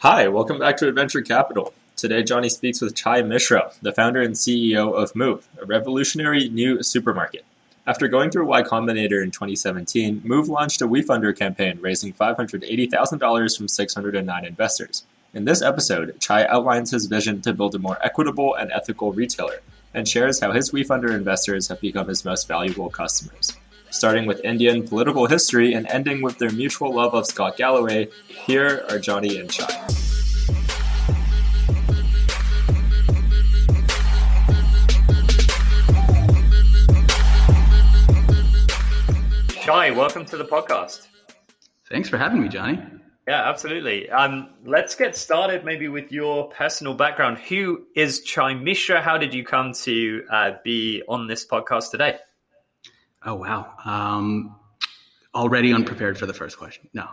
Hi, welcome back to Adventure Capital. Today, Johnny speaks with Chai Mishra, the founder and CEO of Move, a revolutionary new supermarket. After going through Y Combinator in 2017, Move launched a Wefunder campaign, raising $580,000 from 609 investors. In this episode, Chai outlines his vision to build a more equitable and ethical retailer, and shares how his Wefunder investors have become his most valuable customers. Starting with Indian political history and ending with their mutual love of Scott Galloway, here are Johnny and Chai. Chai, welcome to the podcast. Thanks for having me, Johnny. Yeah, absolutely. Let's get started maybe with your personal background. Who is Chai Mishra? How did you come to be on this podcast today? Oh, wow. Already unprepared for the first question. No.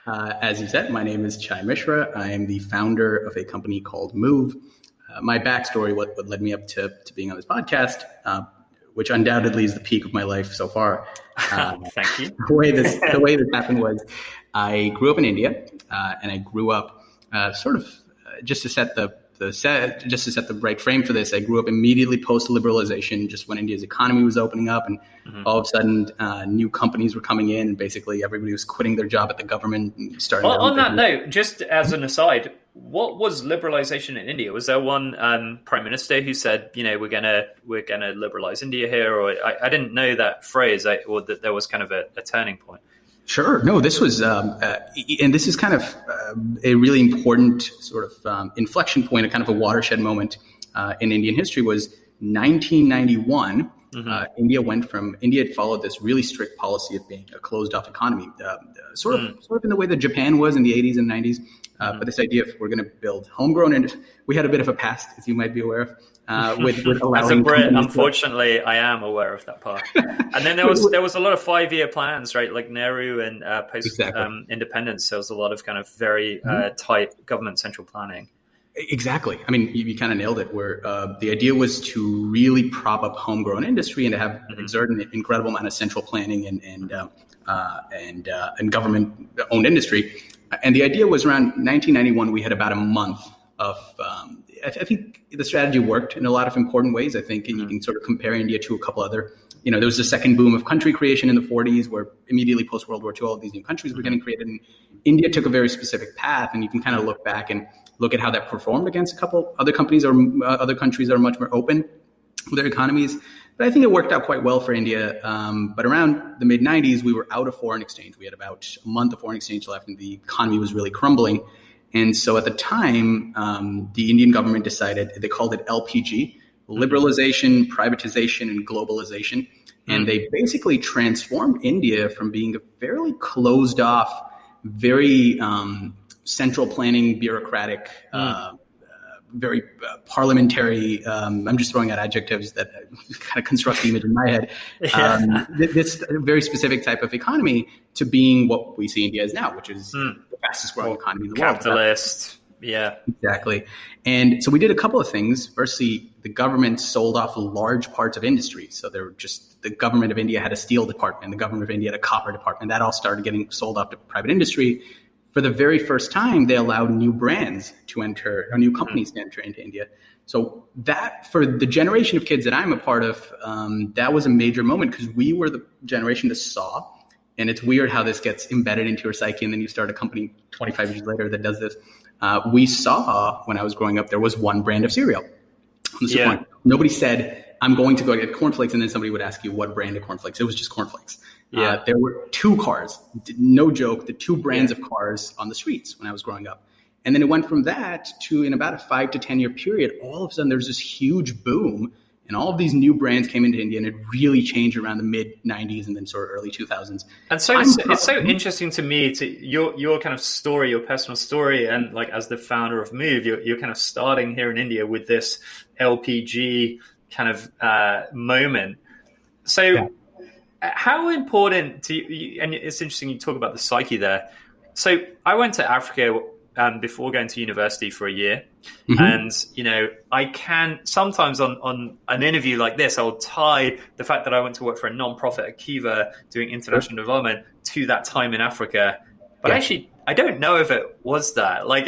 As you said, my name is Chai Mishra. I am the founder of a company called Move. My backstory, what led me up to being on this podcast, which undoubtedly is the peak of my life so far. Thank you. The way this happened was I grew up in India, and I grew up just to set the right frame for this. I grew up immediately post liberalization, just when India's economy was opening up, and all of a sudden new companies were coming in, and basically everybody was quitting their job at the government and starting. On that note, just as an aside, what was liberalization in India? Was there one prime minister who said, we're gonna liberalize India here? Or I didn't know that phrase, or that there was kind of a turning point. Sure. No, this was, and this is kind of a really important sort of inflection point, a kind of a watershed moment in Indian history was 1991. India had followed this really strict policy of being a closed off economy, sort of in the way that Japan was in the 80s and 90s. But this idea of we're going to build homegrown, and we had a bit of a past, as you might be aware of. With allowing as a Brit, unfortunately, I am aware of that part. And then there was a lot of 5-year plans, right? Like Nehru and post independence. There was a lot of kind of very tight government central planning. Exactly. I mean, you kind of nailed it. Where the idea was to really prop up homegrown industry and to have exert an incredible amount of central planning and government-owned industry. And the idea was around 1991. We had about a month of. I think the strategy worked in a lot of important ways. I think, and you can sort of compare India to a couple other. There was a second boom of country creation in the 40s, where immediately post World War II, all of these new countries were getting created. And India took a very specific path, and you can kind of look back and look at how that performed against a couple other companies or other countries that are much more open with their economies. But I think it worked out quite well for India. But around the mid 90s, we were out of foreign exchange. We had about a month of foreign exchange left, and the economy was really crumbling. And so at the time, the Indian government decided, they called it LPG, liberalization, privatization, and globalization. And they basically transformed India from being a fairly closed off, very central planning, bureaucratic, very parliamentary, I'm just throwing out adjectives that kind of construct the image in my head, this very specific type of economy to being what we see India as now, which is the fastest growing economy in the world. Capitalist, yeah. Exactly. And so we did a couple of things. Firstly, the government sold off large parts of industry. So the government of India had a steel department, the government of India had a copper department. That all started getting sold off to private industry. For the very first time, they allowed new brands to enter, or new companies to enter into India. So that, for the generation of kids that I'm a part of, that was a major moment, because we were the generation that saw, and it's weird how this gets embedded into your psyche, and then you start a company 25 years later that does this. We saw, when I was growing up, there was one brand of cereal. Nobody said, I'm going to go get cornflakes, and then somebody would ask you what brand of cornflakes. It was just cornflakes. There were two cars, no joke, the two brands of cars on the streets when I was growing up. And then it went from that to, in about a 5 to 10 year period, all of a sudden there was this huge boom, and all of these new brands came into India, and it really changed around the mid 90s and then sort of early 2000s. And so it's so interesting to me, to your kind of story, your personal story, and like as the founder of Move, you're kind of starting here in India with this LPG kind of moment. So how important to you, and it's interesting you talk about the psyche there. So I went to Africa before going to university for a year. And, I can sometimes on an interview like this, I'll tie the fact that I went to work for a non-profit, Akiva, doing international development, to that time in Africa. But I actually I don't know if it was that. Like,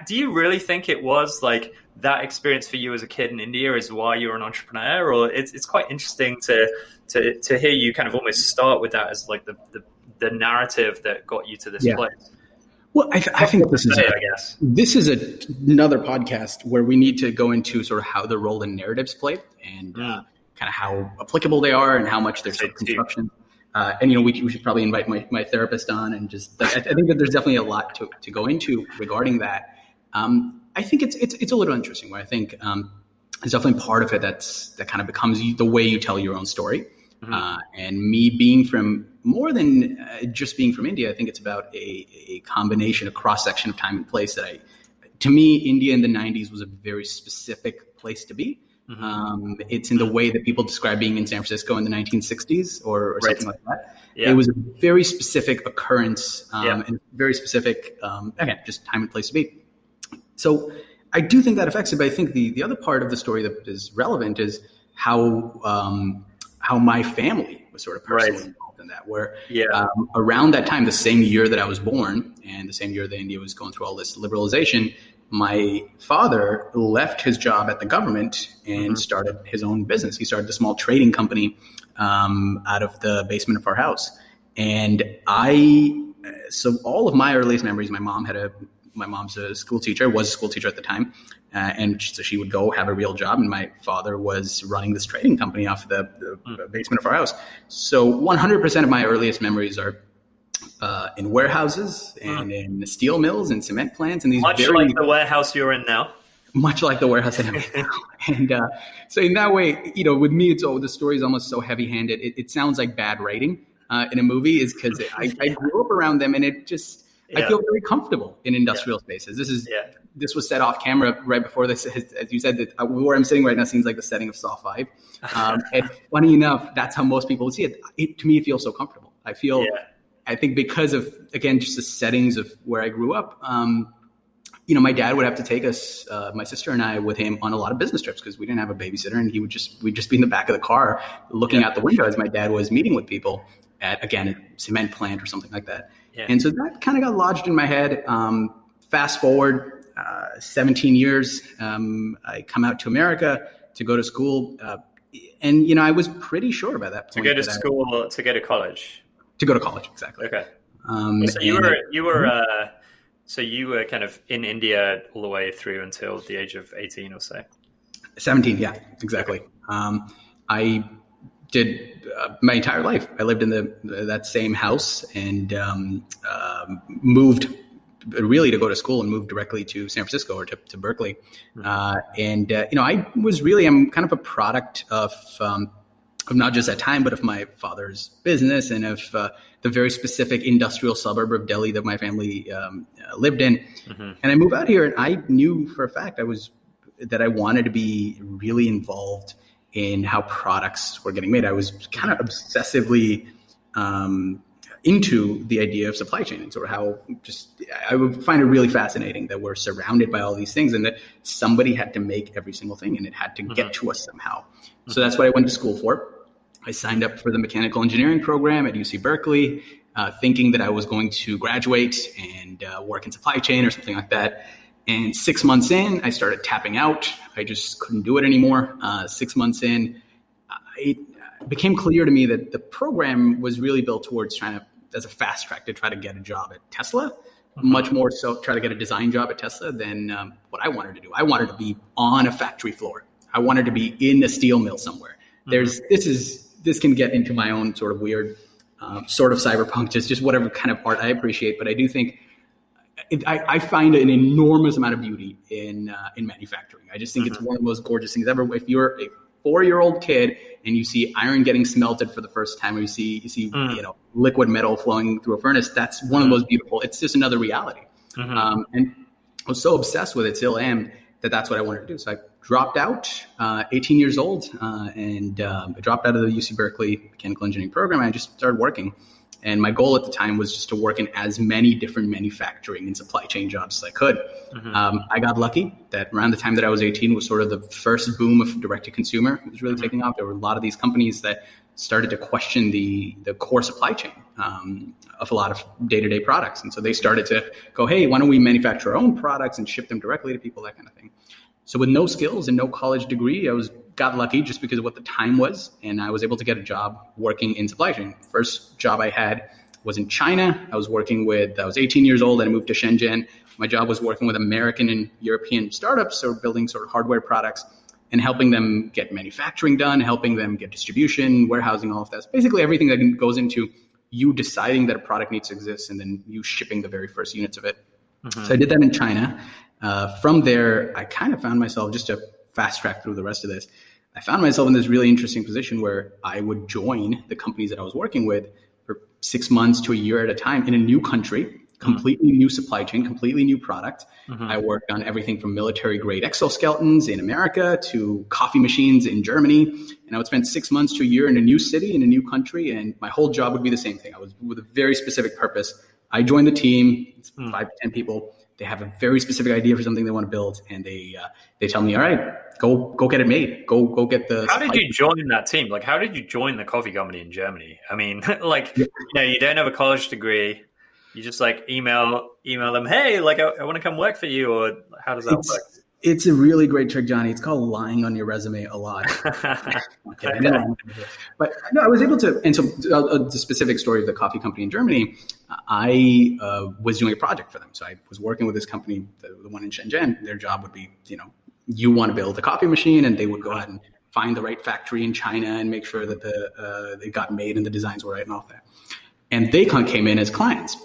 do you really think it was like that experience for you as a kid in India is why you're an entrepreneur? Or it's quite interesting to hear you kind of almost start with that as like the narrative that got you to this place. Well, I think this is another podcast where we need to go into sort of how the role in narratives play and kind of how applicable they are and how much there's construction. And, you know, we should probably invite my therapist on and just, I think that there's definitely a lot to go into regarding that. I think it's a little interesting where I think there's definitely part of it that kind of becomes the way you tell your own story. And me being from more than just being from India, I think it's about a combination, a cross-section of time and place to me, India in the 90s was a very specific place to be. It's in the way that people describe being in San Francisco in the 1960s or something like that. Yeah. It was a very specific occurrence and very specific, again, just time and place to be. So I do think that affects it, but I think the other part of the story that is relevant is how my family was sort of personally involved in that, where around that time, the same year that I was born and the same year that India was going through all this liberalization, my father left his job at the government and started his own business. He started a small trading company out of the basement of our house. And so all of my earliest memories, my mom's a school teacher, was a school teacher at the time. And so she would go have a real job. And my father was running this trading company off the basement of our house. So 100% of my earliest memories are in warehouses and in steel mills and cement plants. And these like the warehouse you're in now. Much like the warehouse that I'm in now. And so in that way, you know, with me, the story is almost so heavy-handed. It sounds like bad writing in a movie is because I grew up around them and it just... I feel very comfortable in industrial spaces. This was set off camera right before this. As you said, that where I'm sitting right now seems like the setting of Saw 5. And funny enough, that's how most people would see it. To me, it feels so comfortable. I think because of, again, just the settings of where I grew up, you know, my dad would have to take us, my sister and I, with him on a lot of business trips because we didn't have a babysitter, and we'd just be in the back of the car looking out the window as my dad was meeting with people at, again, a cement plant or something like that. Yeah. And so that kind of got lodged in my head. Fast forward 17 years, I come out to America to go to school. And, you know, I was pretty sure by that point. To go to school, to go to college? To go to college, exactly. Okay. So you were kind of in India all the way through until the age of 18 or so? 17, yeah, exactly. I did my entire life. I lived in that same house and moved really to go to school and moved directly to San Francisco or to Berkeley. You know, I'm kind of a product of not just that time, but of my father's business and of the very specific industrial suburb of Delhi that my family lived in. And I moved out here and I knew for a fact that I wanted to be really involved in how products were getting made. I was kind of obsessively into the idea of supply chain and sort of how I would find it really fascinating that we're surrounded by all these things and that somebody had to make every single thing and it had to get to us somehow. So that's what I went to school for. I signed up for the mechanical engineering program at UC Berkeley, thinking that I was going to graduate and work in supply chain or something like that. And 6 months in, I started tapping out. I just couldn't do it anymore. 6 months in, it became clear to me that the program was really built towards trying to, as a fast track, to try to get a job at Tesla, much more so try to get a design job at Tesla than what I wanted to do. I wanted to be on a factory floor. I wanted to be in a steel mill somewhere. This can get into my own sort of weird, sort of cyberpunk, just whatever kind of art I appreciate. But I do think I find an enormous amount of beauty in manufacturing. I just think it's one of the most gorgeous things ever. If you're a 4-year-old kid and you see iron getting smelted for the first time, or you see you know, liquid metal flowing through a furnace, that's one of the most beautiful. It's just another reality. And I was so obsessed with it, still am, that's what I wanted to do. So I dropped out, 18 years old, and I dropped out of the UC Berkeley mechanical engineering program. I just started working. And my goal at the time was just to work in as many different manufacturing and supply chain jobs as I could. I got lucky that around the time that I was 18 was sort of the first boom of direct-to-consumer. It was really taking off. There were a lot of these companies that started to question the core supply chain of a lot of day-to-day products. And so they started to go, hey, why don't we manufacture our own products and ship them directly to people, that kind of thing. So with no skills and no college degree, got lucky just because of what the time was. And I was able to get a job working in supply chain. First job I had was in China. I was 18 years old and I moved to Shenzhen. My job was working with American and European startups, so building sort of hardware products and helping them get manufacturing done, helping them get distribution, warehousing, all of that. Basically everything that goes into you deciding that a product needs to exist and then you shipping the very first units of it. Mm-hmm. So I did that in China. From there, I kind of found myself, just to fast track through the rest of this, I found myself in this really interesting position where I would join the companies that I was working with for 6 months to a year at a time in a new country, completely new supply chain, completely new product. Mm-hmm. I worked on everything from military-grade exoskeletons in America to coffee machines in Germany. And I would spend 6 months to a year in a new city, in a new country, and my whole job would be the same thing. I was with a very specific purpose. I joined the team, it's 5 to 10 people. They have a very specific idea for something they want to build, and they tell me, all right, go get it made. Go get the. How did you join that team? Like, how did you join the coffee company in Germany? I mean, you don't have a college degree. You just email them, hey, I want to come work for you, or how does that work? It's a really great trick, Johnny. It's called lying on your resume a lot. Okay. But no, I was able to, and so the specific story of the coffee company in Germany, I was doing a project for them. So I was working with this company, the one in Shenzhen. Their job would be, you want to build a coffee machine, and they would go out and find the right factory in China and make sure that it got made and the designs were right and all that. And they came in as clients.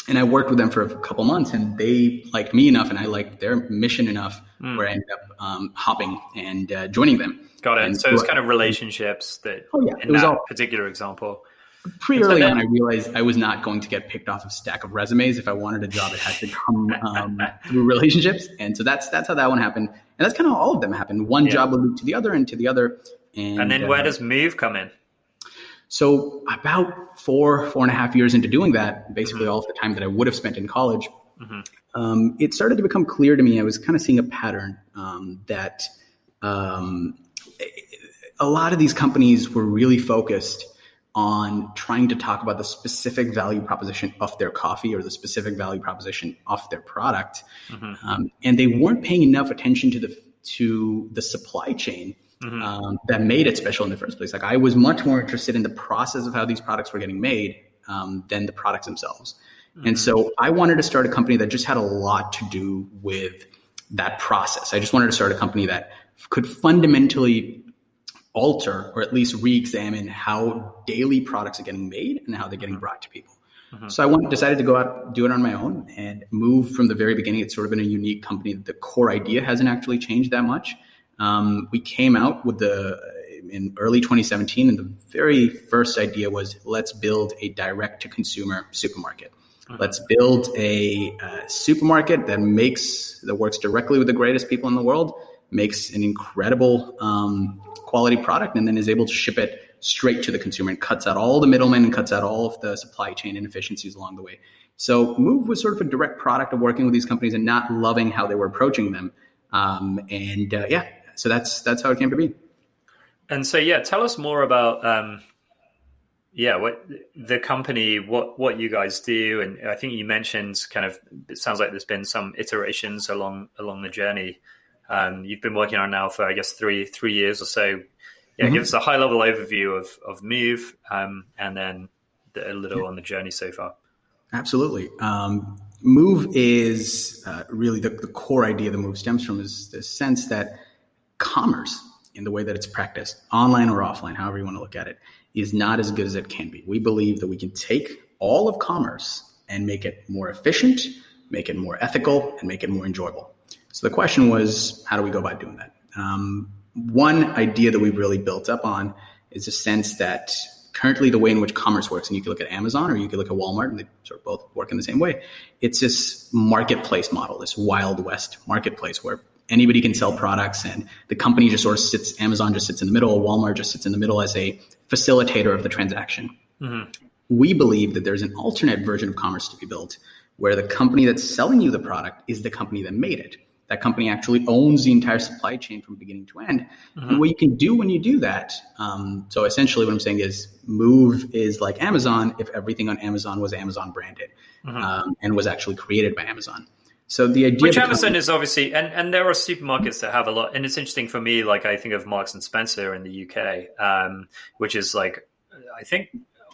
And I worked with them for a couple months, and they liked me enough, and I liked their mission enough, where I ended up hopping and joining them. Got it. And so it's kind of relationships that, in that particular example. Pretty early on, I realized I was not going to get picked off a stack of resumes. If I wanted a job, it had to come through relationships. And so that's how that one happened. And that's kind of all of them happened. One job would lead to the other and to the other. And then where does Move come in? So about 4.5 years into doing that, basically all of the time that I would have spent in college, it started to become clear to me. I was kind of seeing a pattern that a lot of these companies were really focused on trying to talk about the specific value proposition of their coffee or the specific value proposition of their product. And they weren't paying enough attention to the supply chain that made it special in the first place. I was much more interested in the process of how these products were getting made than the products themselves. And so I wanted to start a company that just had a lot to do with that process. I just wanted to start a company that could fundamentally alter or at least re-examine how daily products are getting made and how they're getting brought to people. So I decided to go out, do it on my own, and Move from the very beginning. It's sort of been a unique company. The core idea hasn't actually changed that much. We came out with in early 2017, and the very first idea was, let's build a direct-to-consumer supermarket. Let's build a supermarket that works directly with the greatest people in the world, makes an incredible quality product, and then is able to ship it straight to the consumer and cuts out all the middlemen and cuts out all of the supply chain inefficiencies along the way. So Move was sort of a direct product of working with these companies and not loving how they were approaching them. So that's how it came to be. And so, tell us more about, what the company, what you guys do. And I think you mentioned it sounds like there's been some iterations along the journey. You've been working on now for, I guess, three years or so. Give us a high level overview of Move, and then a little on the journey so far. Absolutely. Move is really the core idea the Move stems from is the sense that commerce, in the way that it's practiced, online or offline, however you want to look at it, is not as good as it can be. We believe that we can take all of commerce and make it more efficient, make it more ethical, and make it more enjoyable. So the question was, how do we go about doing that? One idea that we've really built up on is a sense that currently the way in which commerce works, and you can look at Amazon or you can look at Walmart, and they sort of both work in the same way. It's this marketplace model, this Wild West marketplace where anybody can sell products, and the company just sort of sits, Amazon just sits in the middle, Walmart just sits in the middle as a facilitator of the transaction. We believe that there's an alternate version of commerce to be built where the company that's selling you the product is the company that made it. That company actually owns the entire supply chain from beginning to end. And what you can do when you do that, so essentially what I'm saying is Move is like Amazon if everything on Amazon was Amazon branded and was actually created by Amazon. So the idea, which Amazon is obviously, and there are supermarkets that have a lot, and it's interesting for me. Like I think of Marks and Spencer in the UK, which is like I think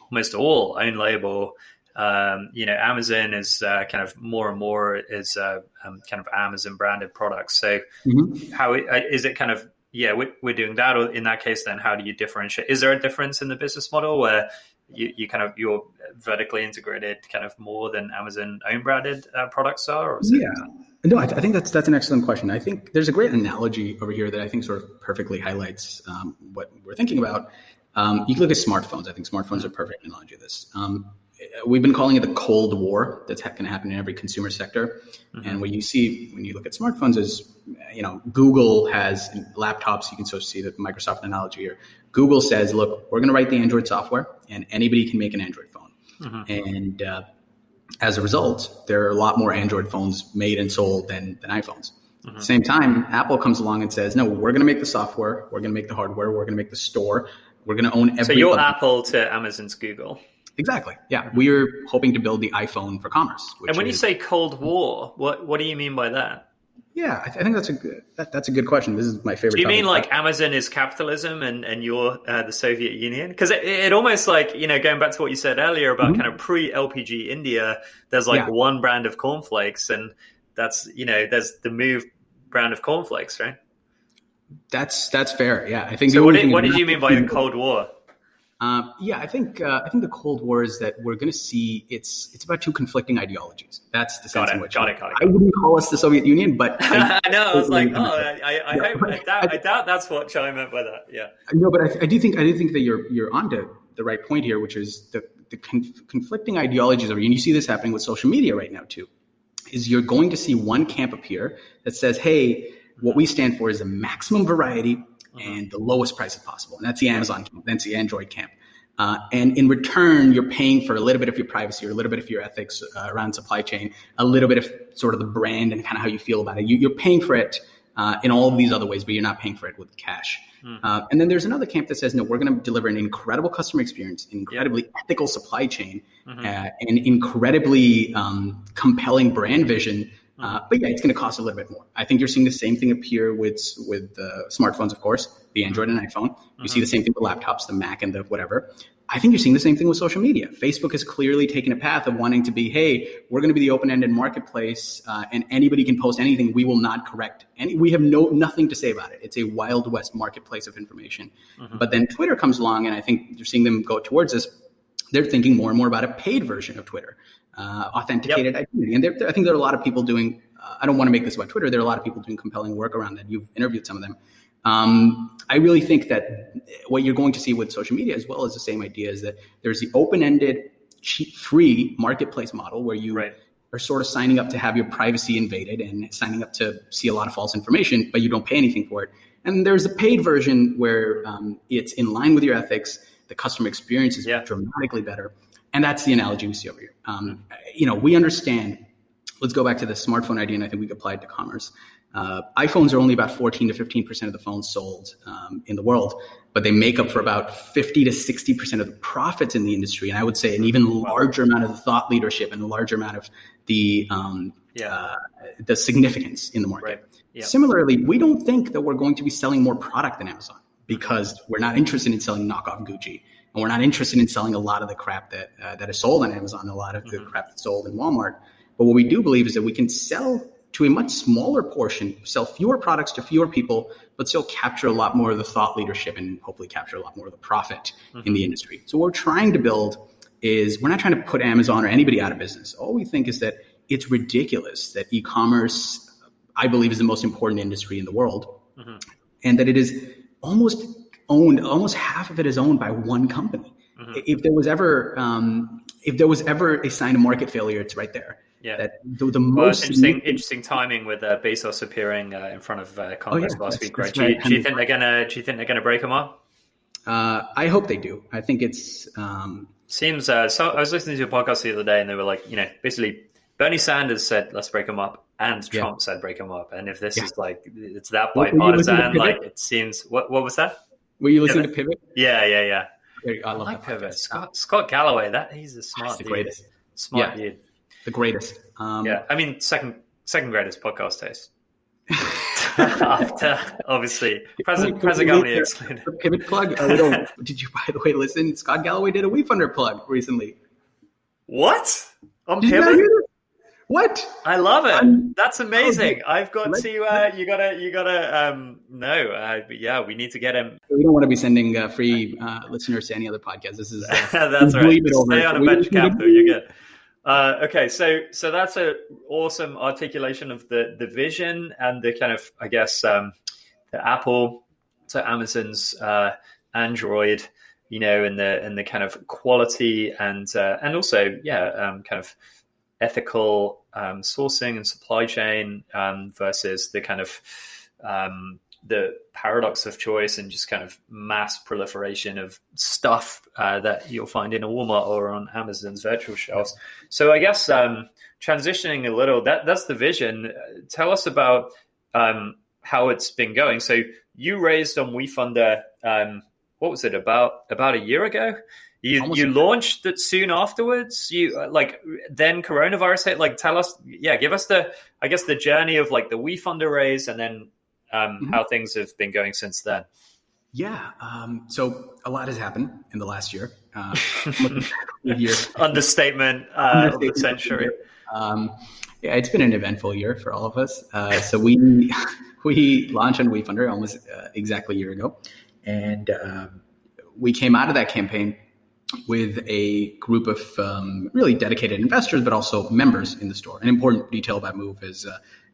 almost all own label. Amazon is kind of more and more is kind of Amazon branded products. So how is it kind of we're doing that, or in that case, then how do you differentiate? Is there a difference in the business model where you're vertically integrated kind of more than Amazon own branded products are? Or is it... No, I think that's an excellent question. I think there's a great analogy over here that I think sort of perfectly highlights what we're thinking about. You can look at smartphones. I think smartphones are a perfect analogy of this. We've been calling it the Cold War. That's going to happen in every consumer sector. And what you see when you look at smartphones is, Google has laptops. You can sort of see the Microsoft analogy here. Google says, look, we're going to write the Android software and anybody can make an Android phone. And as a result, there are a lot more Android phones made and sold than iPhones. At the same time, Apple comes along and says, no, we're going to make the software. We're going to make the hardware. We're going to make the store. We're going to own every. So you're Apple to Amazon's Google. Exactly. Yeah. We're hoping to build the iPhone for commerce. And when you say Cold War, what do you mean by that? Yeah, I think that's a good question. This is my favorite. Do you mean like Amazon is capitalism and you're the Soviet Union? Because it almost like, going back to what you said earlier about kind of pre-LPG India, there's like one brand of cornflakes and that's, there's the Move brand of cornflakes, right? That's fair. Yeah. I think. So what did you mean by the Cold War? I think the Cold War is that we're going to see it's about two conflicting ideologies. That's the sense in which got it. I wouldn't call us the Soviet Union, but I know. I was like, I doubt that's what Chai meant by that. Yeah. No, but I do think that you're onto the right point here, which is the conflicting ideologies. And you see this happening with social media right now too. Is you're going to see one camp appear that says, hey, what we stand for is the maximum variety and the lowest prices possible. And that's the Amazon camp. That's the Android camp. And in return, you're paying for a little bit of your privacy or a little bit of your ethics around supply chain, a little bit of sort of the brand and kind of how you feel about it. You're paying for it in all of these other ways, but you're not paying for it with cash. And then there's another camp that says, no, we're going to deliver an incredible customer experience, an incredibly ethical supply chain, an incredibly compelling brand vision. But it's going to cost a little bit more. I think you're seeing the same thing appear with smartphones, of course, the Android and iPhone. You see the same thing with laptops, the Mac and the whatever. I think you're seeing the same thing with social media. Facebook has clearly taken a path of wanting to be, hey, we're going to be the open-ended marketplace and anybody can post anything. We will not correct any. We have nothing to say about it. It's a Wild West marketplace of information. But then Twitter comes along and I think you're seeing them go towards this. They're thinking more and more about a paid version of Twitter. Authenticated identity. And I think there are a lot of people doing, I don't want to make this about Twitter, there are a lot of people doing compelling work around that. You've interviewed some of them. I really think that what you're going to see with social media as well is the same idea, is that there's the open-ended, cheap, free marketplace model where you are sort of signing up to have your privacy invaded and signing up to see a lot of false information, but you don't pay anything for it. And there's a paid version where it's in line with your ethics, the customer experience is dramatically better. And that's the analogy we see over here. We understand, let's go back to the smartphone idea, and I think we can apply it to commerce. iPhones are only about 14 to 15% of the phones sold in the world, but they make up for about 50 to 60% of the profits in the industry. And I would say an even larger amount of the thought leadership and a larger amount of the significance in the market. Similarly, we don't think that we're going to be selling more product than Amazon because we're not interested in selling knockoff Gucci. And we're not interested in selling a lot of the crap that is sold on Amazon, a lot of the crap that's sold in Walmart. But what we do believe is that we can sell to a much smaller portion, sell fewer products to fewer people, but still capture a lot more of the thought leadership and hopefully capture a lot more of the profit in the industry. So what we're trying to build is we're not trying to put Amazon or anybody out of business. All we think is that it's ridiculous that e-commerce, I believe, is the most important industry in the world, and that it is almost half of it is owned by one company. If there was ever a sign of market failure, it's right there. That the most interesting timing with Bezos appearing in front of Congress last week. Right? Do you think they're gonna break them up? I hope they do. I think it's seems. So I was listening to a podcast the other day, and they were like, basically Bernie Sanders said, let's break them up. And Trump said, break them up. And if this is like, it's that Were you listening to bipartisan, Pivot? like it seems, what was that? Were you listening to Pivot? Yeah. I love like that Pivot. podcast. Scott Galloway, he's a smart the dude. greatest. Smart dude. The greatest. Yeah, I mean, second greatest podcast taste. After, obviously, President Galloway excluded. Pivot plug. Did you, by the way, listen? Scott Galloway did a Wefunder plug recently. What? On Did you not Pivot? hear that? What? I love it. That's amazing. Oh, I've got to. You gotta. No. Yeah, we need to get him. We don't want to be sending free listeners to any other podcast. This is that's right. Stay on a bench capital. You're good. Okay, so that's an awesome articulation of the vision and the kind of, I guess, the Apple to Amazon's Android, and the kind of quality and also kind of ethical sourcing and supply chain versus the kind of the paradox of choice and just kind of mass proliferation of stuff that you'll find in a Walmart or on Amazon's virtual shelves. So I guess transitioning a little, that's the vision. Tell us about how it's been going. So you raised on Wefunder, what was it, about a year ago? You launched it soon afterwards. You then coronavirus hit. Tell us, give us the journey of the Wefunder raise and then how things have been going since then. Yeah. So a lot has happened in the last year. Understatement of the century. It's been an eventful year for all of us. So we launched on Wefunder almost exactly a year ago. And we came out of that campaign with a group of really dedicated investors, but also members in the store. An important detail about Move is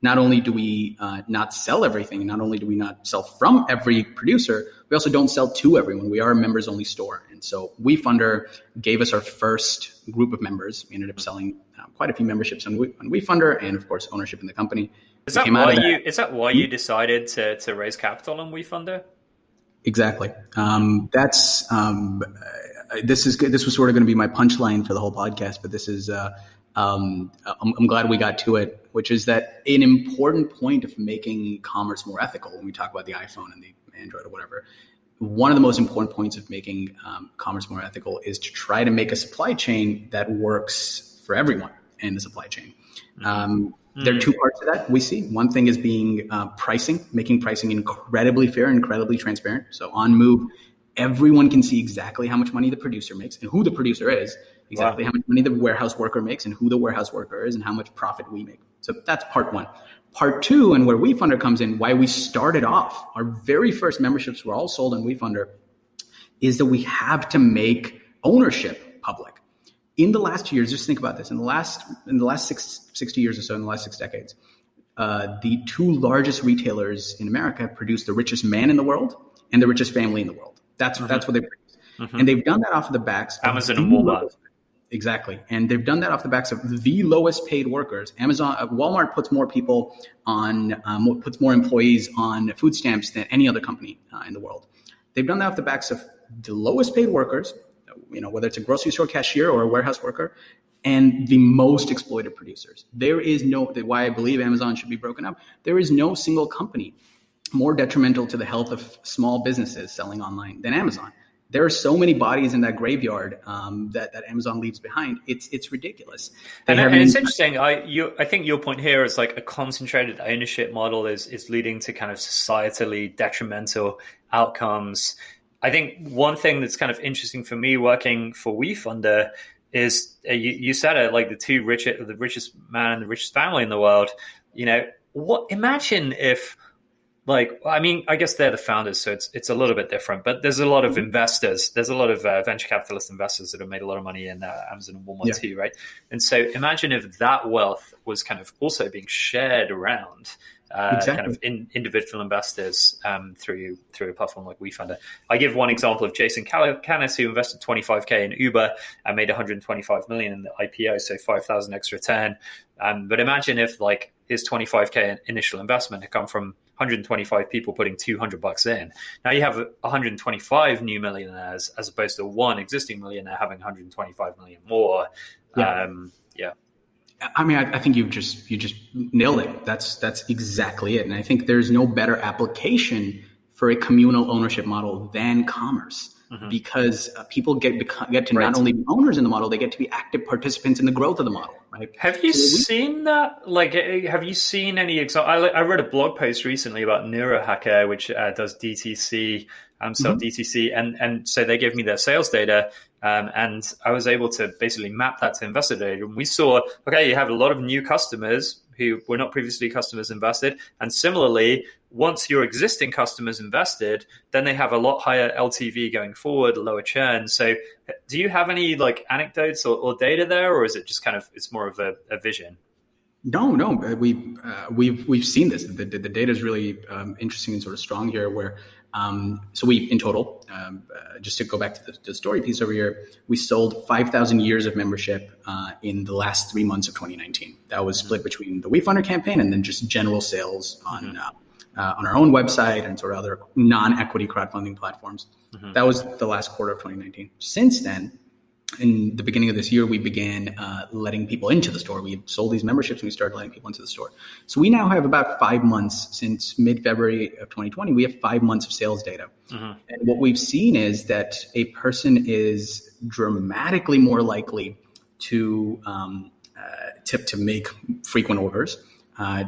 not only do we not sell everything, not only do we not sell from every producer, we also don't sell to everyone. We are a members-only store. And so Wefunder gave us our first group of members. We ended up selling quite a few memberships on Wefunder and, of course, ownership in the company. Is that why you decided to raise capital on Wefunder? Exactly. This was sort of going to be my punchline for the whole podcast, but this is I'm glad we got to it, which is that an important point of making commerce more ethical when we talk about the iPhone and the Android or whatever. One of the most important points of making commerce more ethical is to try to make a supply chain that works for everyone in the supply chain. There are two parts to that we see. One thing is being making pricing incredibly fair and incredibly transparent. So on Move, everyone can see exactly how much money the producer makes and who the producer is, exactly how much money the warehouse worker makes and who the warehouse worker is and how much profit we make. So that's part one. Part two, and where Wefunder comes in, why we started off, our very first memberships were all sold on Wefunder, is that we have to make ownership public. In the last 2 years, just think about this. In the last 60 years or so, in the last 6 decades, the two largest retailers in America have produced the richest man in the world and the richest family in the world. That's what they produce. And they've done that off of the backs of Amazon and Walmart. Exactly. And they've done that off the backs of the lowest paid workers. Walmart puts more people on, puts more employees on food stamps than any other company in the world. They've done that off the backs of the lowest paid workers, whether it's a grocery store cashier or a warehouse worker, and the most exploited producers. There is why I believe Amazon should be broken up. There is no single company more detrimental to the health of small businesses selling online than Amazon. There are so many bodies in that graveyard that Amazon leaves behind. It's ridiculous. And it's interesting. I think your point here is a concentrated ownership model is leading to kind of societally detrimental outcomes. I think one thing that's kind of interesting for me working for Wefunder is you said it, the richest man and the richest family in the world. Imagine if. I guess they're the founders, so it's a little bit different. But there's a lot of investors. There's a lot of venture capitalist investors that have made a lot of money in Amazon and Walmart too, right? And so imagine if that wealth was kind of also being shared around kind of individual investors through a platform like Wefunder. I give one example of Jason Canis, who invested $25K in Uber and made $125 million in the IPO, so 5,000 extra return. But imagine if his $25K initial investment had come from 125 people putting $200 in. Now you have 125 new millionaires as opposed to one existing millionaire having 125 million more. I mean, I think you just nailed it. That's exactly it. And I think there's no better application for a communal ownership model than commerce. Because people get to not only be owners in the model, they get to be active participants in the growth of the model, right? Have you seen that? Like, have you seen any example? I read a blog post recently about NeuroHacker, which does DTC, sell DTC, and so they gave me their sales data, and I was able to basically map that to investor data. And we saw, okay, you have a lot of new customers who were not previously customers invested, and similarly, once your existing customers invested, then they have a lot higher LTV going forward, lower churn. So do you have any like anecdotes or data there, or is it just kind of, it's more of a vision? No, we've seen this. The data is really interesting and sort of strong here where, so we, in total, just to go back to the story piece over here, we sold 5,000 years of membership in the last 3 months of 2019. That was split between the Wefunder campaign and then just general sales on our own website and sort of other non-equity crowdfunding platforms. That was the last quarter of 2019. Since then, in the beginning of this year, we began letting people into the store. We sold these memberships and we started letting people into the store. So we now have about 5 months since mid-February of 2020. We have 5 months of sales data. And what we've seen is that a person is dramatically more likely to make frequent orders,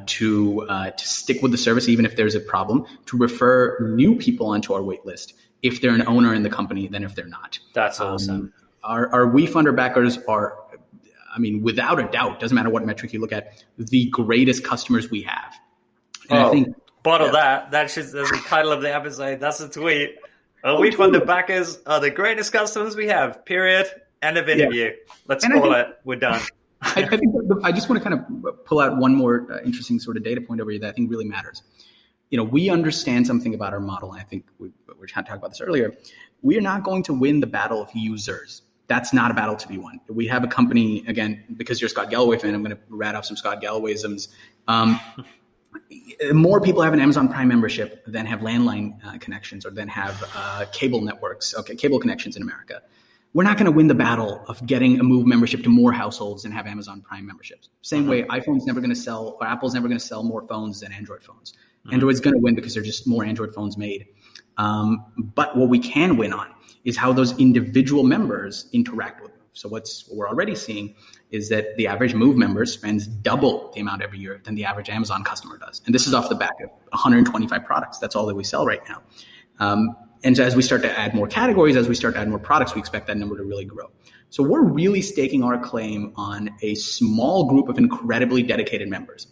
to stick with the service even if there's a problem, to refer new people onto our wait list if they're an owner in the company than if they're not. That's awesome. Our Wefunder backers are, I mean, without a doubt, doesn't matter what metric you look at, the greatest customers we have. And I think bottle that. That's just the title of the episode. That's a tweet. Our Wefunder backers are the greatest customers we have. Period. End of interview. Yeah. Let's call it. We're done. I think I just want to kind of pull out one more interesting sort of data point over here that I think really matters. You know, we understand something about our model, and I think we were trying to talk about this earlier. We are not going to win the battle of users. That's not a battle to be won. We have a company, again, because you're a Scott Galloway fan, I'm going to rat off some Scott Gallowayisms. More people have an Amazon Prime membership than have landline connections or than have cable networks, cable connections in America. We're not going to win the battle of getting a Move membership to more households than have Amazon Prime memberships. Same way, iPhone's never going to sell, or Apple's never going to sell more phones than Android phones. Android's going to win because there's just more Android phones made. But what we can win on is how those individual members interact with Move. So what we're already seeing is that the average Move member spends double the amount every year than the average Amazon customer does. And this is off the back of 125 products. That's all that we sell right now. And so as we start to add more categories, as we start to add more products, we expect that number to really grow. So we're really staking our claim on a small group of incredibly dedicated members.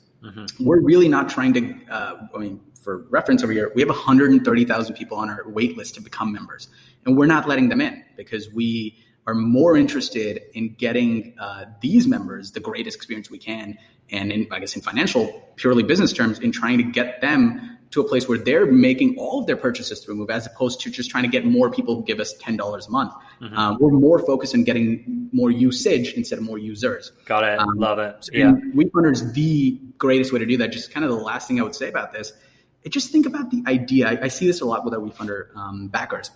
We're really not trying to, for reference over here, we have 130,000 people on our wait list to become members. And we're not letting them in because we are more interested in getting these members the greatest experience we can. And in financial, purely business terms, in trying to get them to a place where they're making all of their purchases through Move, as opposed to just trying to get more people who give us $10 a month. We're more focused on getting more usage instead of more users. Got it. Love it. So Wefunder is the greatest way to do that. Just kind of the last thing I would say about this, just think about the idea. I see this a lot with our Wefunder backers.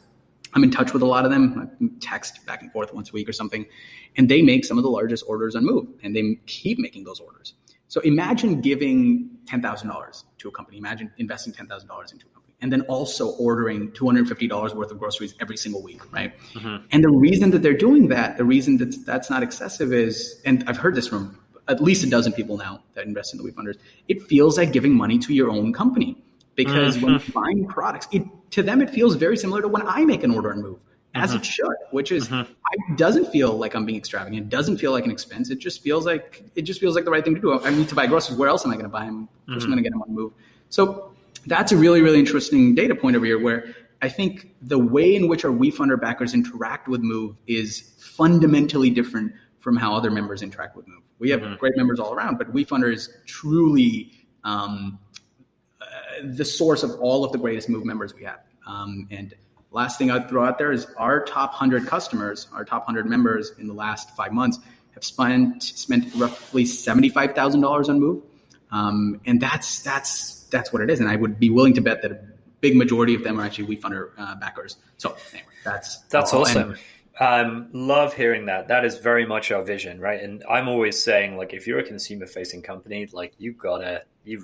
I'm in touch with a lot of them. I text back and forth once a week or something, and they make some of the largest orders on Move, and they keep making those orders. So imagine giving $10,000 to a company. Imagine investing $10,000 into a company and then also ordering $250 worth of groceries every single week, right? And the reason that they're doing that, the reason that that's not excessive is, and I've heard this from at least a dozen people now that invest in the Wefunders, it feels like giving money to your own company. Because when you're buying products, to them it feels very similar to when I make an order on Move, as it should, which is it doesn't feel like I'm being extravagant. It doesn't feel like an expense. It just feels like the right thing to do. I need to buy groceries. Where else am I going to buy them? First, I'm going to get them on Move. So that's a really, really interesting data point over here, where I think the way in which our Wefunder backers interact with Move is fundamentally different from how other members interact with Move. We have great members all around, but Wefunder is truly the source of all of the greatest Move members we have. And last thing I'd throw out there is our top 100 customers, our top 100 members in the last 5 months have spent roughly $75,000 on Move. And that's what it is. And I would be willing to bet that a big majority of them are actually Wefunder backers. So anyway, that's awesome. Love hearing that. That is very much our vision, right? And I'm always saying, like, if you're a consumer-facing company, like, you've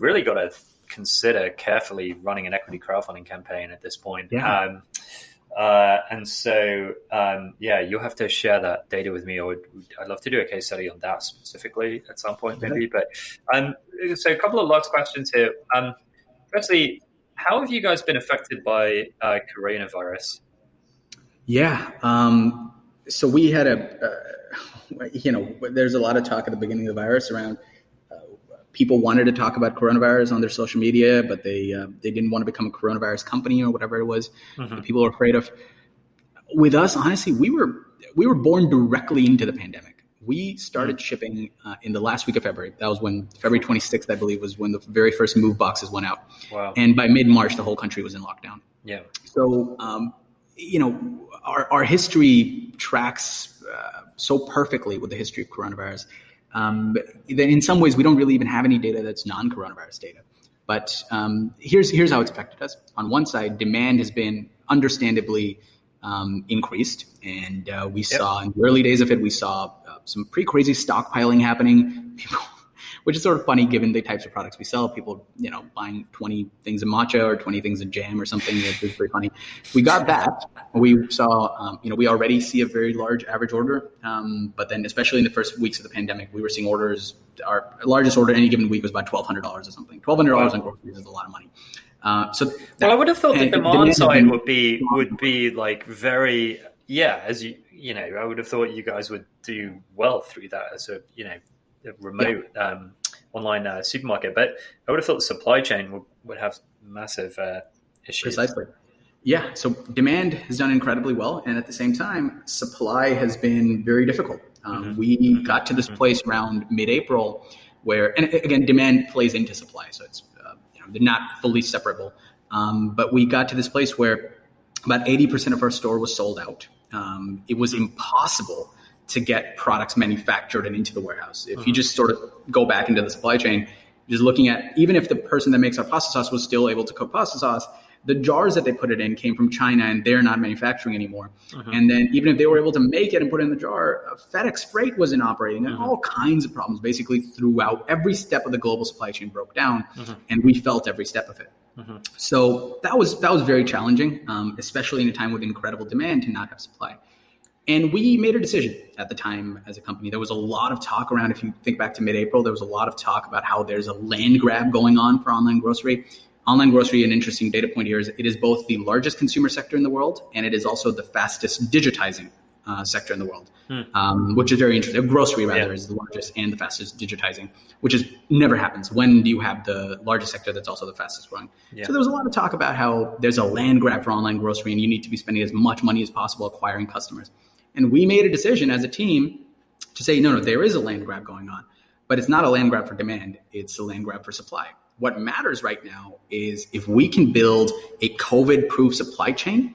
really gotta consider carefully running an equity crowdfunding campaign at this point. Yeah. And so, yeah, you'll have to share that data with me. I'd love to do a case study on that specifically at some point, maybe. But so a couple of last questions here. Firstly, how have you guys been affected by coronavirus? Yeah. So we had there's a lot of talk at the beginning of the virus around people wanted to talk about coronavirus on their social media, but they didn't want to become a coronavirus company or whatever it was. Mm-hmm. People were afraid of. With us, honestly, we were born directly into the pandemic. We started shipping in the last week of February. That was when February 26th, I believe, was when the very first Move boxes went out. Wow. And by mid-March, the whole country was in lockdown. Yeah. So, our history tracks so perfectly with the history of coronavirus. That in some ways, we don't really even have any data that's non-coronavirus data. But here's how it's affected us. On one side, demand has been understandably increased. And we saw in the early days of it, we saw some pretty crazy stockpiling happening. People, which is sort of funny given the types of products we sell. People, buying 20 things of matcha or 20 things of jam or something. It's pretty funny. We got that. We saw, we already see a very large average order. But then especially in the first weeks of the pandemic, we were seeing orders. Our largest order any given week was about $1,200 or something. $1,200 on groceries is a lot of money. Well, I would have thought the demand side would be like very, as I would have thought you guys would do well through that as a remote online supermarket, but I would have thought the supply chain would have massive issues. Precisely. Yeah. So demand has done incredibly well, and at the same time, supply has been very difficult. We got to this place around mid-April where, and again, demand plays into supply, so it's they're not fully separable. But we got to this place where about 80% of our store was sold out. It was impossible to get products manufactured and into the warehouse. If you just sort of go back into the supply chain, just looking at, even if the person that makes our pasta sauce was still able to cook pasta sauce, the jars that they put it in came from China and they're not manufacturing anymore. And then even if they were able to make it and put it in the jar, FedEx freight wasn't operating, and all kinds of problems basically throughout. Every step of the global supply chain broke down, and we felt every step of it. So that was very challenging, especially in a time with incredible demand to not have supply. And we made a decision at the time as a company. There was a lot of talk around, if you think back to mid-April, there was a lot of talk about how there's a land grab going on for online grocery. Online grocery, an interesting data point here, is it is both the largest consumer sector in the world, and it is also the fastest digitizing sector in the world, which is very interesting. Grocery, rather, is the largest and the fastest digitizing, which never happens. When do you have the largest sector that's also the fastest growing? So there was a lot of talk about how there's a land grab for online grocery, and you need to be spending as much money as possible acquiring customers. And we made a decision as a team to say, no, there is a land grab going on, but it's not a land grab for demand. It's a land grab for supply. What matters right now is if we can build a COVID-proof supply chain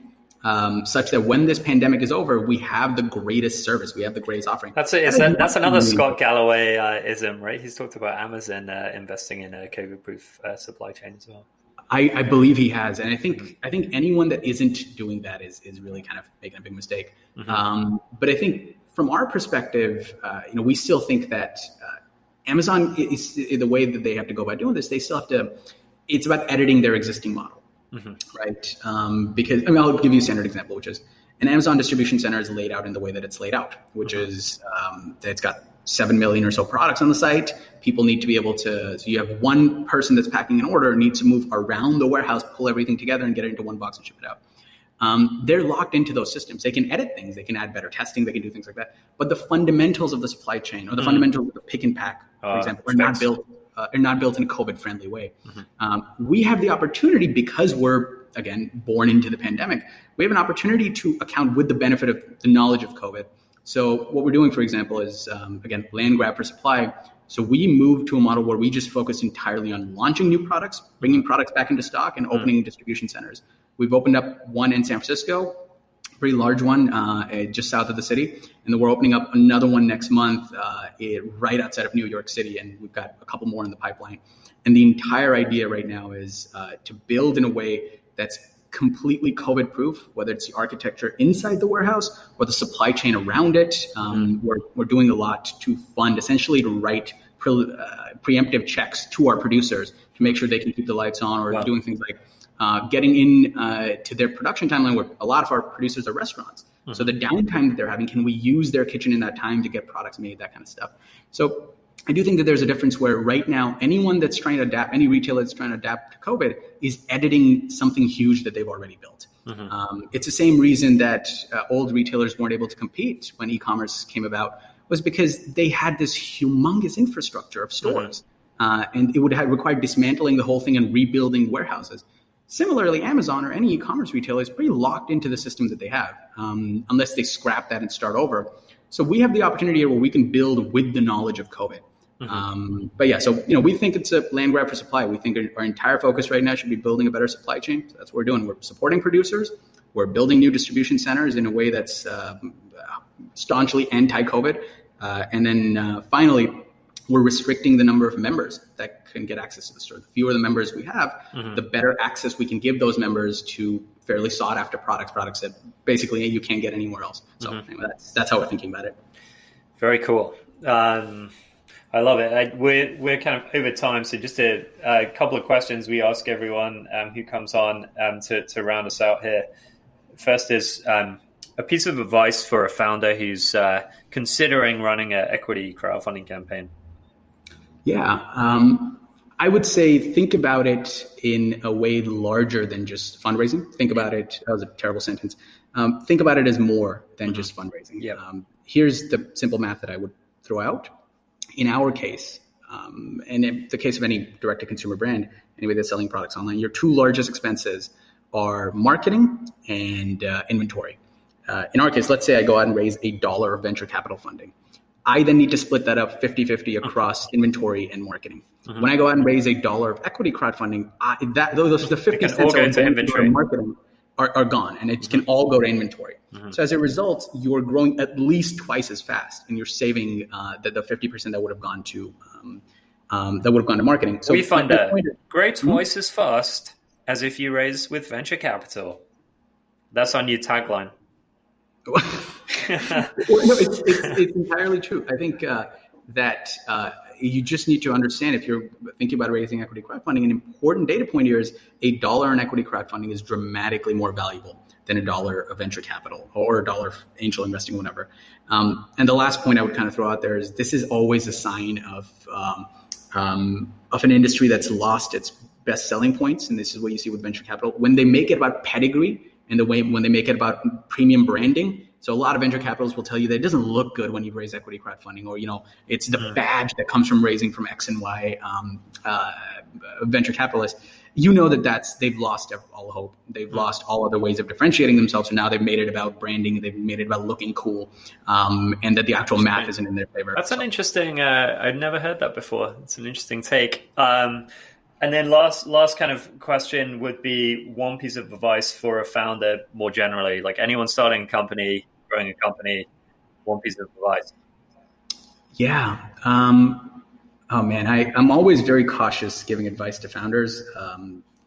such that when this pandemic is over, we have the greatest service, we have the greatest offering. That's another Scott Galloway ism, right? He's talked about Amazon investing in a COVID-proof supply chain as well. I believe he has, and I think anyone that isn't doing that is really kind of making a big mistake. But I think from our perspective, we still think that Amazon is the way that they have to go about doing this. They still have to. It's about editing their existing model, right? Because I'll give you a standard example, which is an Amazon distribution center is laid out in the way that it's laid out, which is it's got 7 million or so products on the site. People need to be able to, so you have one person that's packing an order needs to move around the warehouse, pull everything together and get it into one box and ship it out. They're locked into those systems. They can edit things. They can add better testing. They can do things like that. But the fundamentals of the supply chain or the fundamentals of the pick and pack, for example, are not built in a COVID-friendly way. We have the opportunity, because we're, again, born into the pandemic, we have an opportunity to account with the benefit of the knowledge of COVID. So what we're doing, for example, is, again, land grab for supply. So we moved to a model where we just focus entirely on launching new products, bringing products back into stock, and opening distribution centers. We've opened up one in San Francisco, a pretty large one, just south of the city. And then we're opening up another one next month right outside of New York City. And we've got a couple more in the pipeline. And the entire idea right now is to build in a way that's completely COVID proof, whether it's the architecture inside the warehouse or the supply chain around it. We're doing a lot to fund, essentially to write preemptive checks to our producers to make sure they can keep the lights on, or doing things like getting in to their production timeline, where a lot of our producers are restaurants. So the downtime that they're having, can we use their kitchen in that time to get products made, that kind of stuff. So I do think that there's a difference where right now, anyone that's trying to adapt, any retailer that's trying to adapt to COVID is editing something huge that they've already built. It's the same reason that old retailers weren't able to compete when e-commerce came about, was because they had this humongous infrastructure of stores. And it would have required dismantling the whole thing and rebuilding warehouses. Similarly, Amazon or any e-commerce retailer is pretty locked into the system that they have, unless they scrap that and start over. So we have the opportunity here where we can build with the knowledge of COVID. But yeah, so we think it's a land grab for supply. We think our entire focus right now should be building a better supply chain. So that's what we're doing. We're supporting producers. We're building new distribution centers in a way that's staunchly anti-COVID. And then finally, we're restricting the number of members that can get access to the store. The fewer the members we have, the better access we can give those members to fairly sought after products that basically you can't get anywhere else. So anyway, that's how we're thinking about it. Very cool. I love it. We're kind of over time, so just a couple of questions we ask everyone who comes on to round us out here. First is a piece of advice for a founder who's considering running an equity crowdfunding campaign. Yeah, I would say think about it in a way larger than just fundraising. Think about it, that was a terrible sentence. Think about it as more than just fundraising. Here's the simple math that I would throw out. In our case, and in the case of any direct-to-consumer brand, anybody that's selling products online, your two largest expenses are marketing and inventory. In our case, let's say I go out and raise $1 of venture capital funding. I then need to split that up 50-50 across inventory and marketing. When I go out and raise $1 of equity crowdfunding, the 50 cents of inventory and marketing are gone, and it can all go to inventory. So as a result, you're growing at least twice as fast, and you're saving the 50% that would have gone to marketing. So Wefunder, grow twice as fast as if you raise with venture capital. That's our new tagline. It's entirely true. I think that you just need to understand, if you're thinking about raising equity crowdfunding, an important data point here is $1 in equity crowdfunding is dramatically more valuable than $1 of venture capital or $1 of angel investing, whatever. And the last point I would kind of throw out there is this is always a sign of an industry that's lost its best selling points. And this is what you see with venture capital. When they make it about pedigree and when they make it about premium branding. So a lot of venture capitalists will tell you that it doesn't look good when you raise equity crowdfunding, or, it's the badge that comes from raising from X and Y venture capitalists. They've lost all hope. They've lost all other ways of differentiating themselves. So now they've made it about branding. They've made it about looking cool, and that the actual math isn't in their favor. That's an interesting, I've never heard that before. It's an interesting take. And then last kind of question would be one piece of advice for a founder more generally, like anyone starting a company, growing a company, one piece of advice. Yeah. Oh man, I'm always very cautious giving advice to founders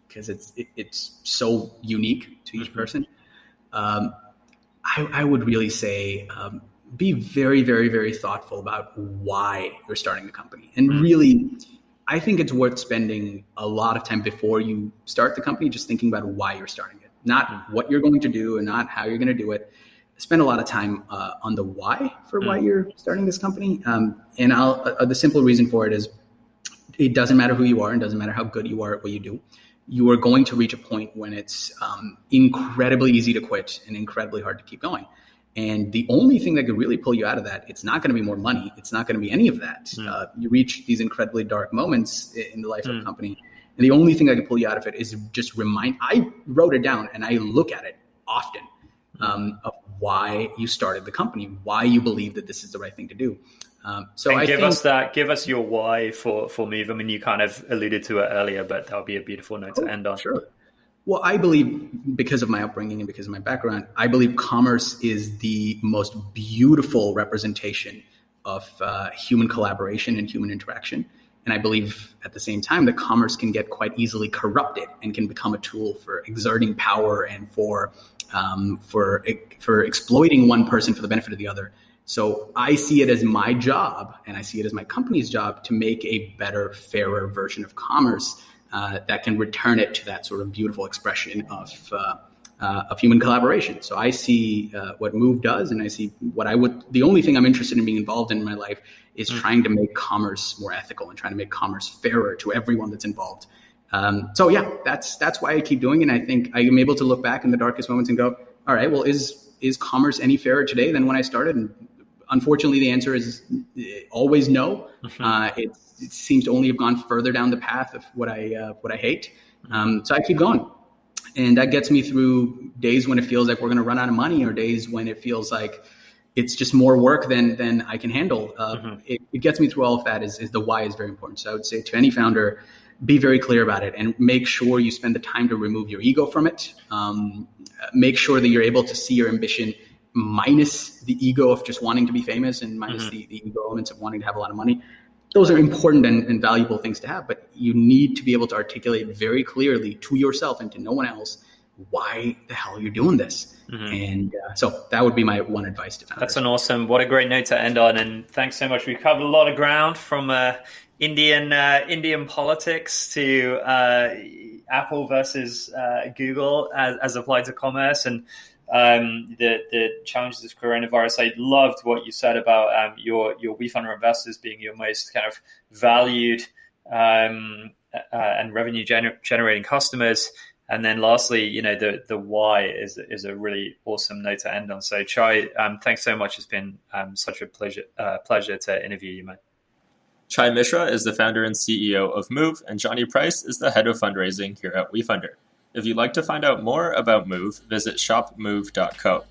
because it's so unique to each person. I would really say be very, very, very thoughtful about why you're starting the company. And really, I think it's worth spending a lot of time before you start the company just thinking about why you're starting it, not what you're going to do and not how you're going to do it. Spend a lot of time on the why for why you're starting this company. And the simple reason for it is it doesn't matter who you are and doesn't matter how good you are at what you do. You are going to reach a point when it's incredibly easy to quit and incredibly hard to keep going. And the only thing that could really pull you out of that, it's not going to be more money. It's not going to be any of that. You reach these incredibly dark moments in the life of a company. And the only thing that can pull you out of it is just I wrote it down and I look at it often of why you started the company, why you believe that this is the right thing to do. Give us your why for Move. I mean, you kind of alluded to it earlier, but that would be a beautiful note to end on. Sure. Well, I believe, because of my upbringing and because of my background, I believe commerce is the most beautiful representation of human collaboration and human interaction. And I believe at the same time that commerce can get quite easily corrupted and can become a tool for exerting power and for exploiting one person for the benefit of the other. So I see it as my job, and I see it as my company's job, to make a better, fairer version of commerce that can return it to that sort of beautiful expression of human collaboration. So I see what Move does, and I see the only thing I'm interested in being involved in my life is trying to make commerce more ethical and trying to make commerce fairer to everyone that's involved. So yeah, that's why I keep doing it. And I think I am able to look back in the darkest moments and go, all right, well, is commerce any fairer today than when I started? And unfortunately, the answer is always no. It seems to only have gone further down the path of what I hate. So I keep going. And that gets me through days when it feels like we're going to run out of money, or days when it feels like it's just more work than I can handle. It gets me through all of that. Is the why is very important. So I would say to any founder, be very clear about it and make sure you spend the time to remove your ego from it. Make sure that you're able to see your ambition minus the ego of just wanting to be famous and minus the ego elements of wanting to have a lot of money. Those are important and valuable things to have, but you need to be able to articulate very clearly to yourself and to no one else why the hell you're doing this. And so that would be my one advice to founders. That's what a great note to end on. And thanks so much. We've covered a lot of ground, from Indian politics to Apple versus Google as applied to commerce, and the challenges of coronavirus. I loved what you said about your Wefunder investors being your most kind of valued and revenue generating customers. And then lastly, the why is a really awesome note to end on. So Chai, thanks so much. It's been such a pleasure to interview you, man. Chai Mishra is the founder and CEO of Move, and Johnny Price is the head of fundraising here at Wefunder. If you'd like to find out more about Move, visit shopmove.co.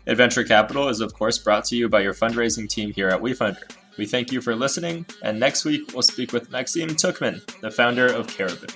Adventure Capital is, of course, brought to you by your fundraising team here at Wefunder. We thank you for listening, and next week we'll speak with Maxime Tuchman, the founder of Caribou.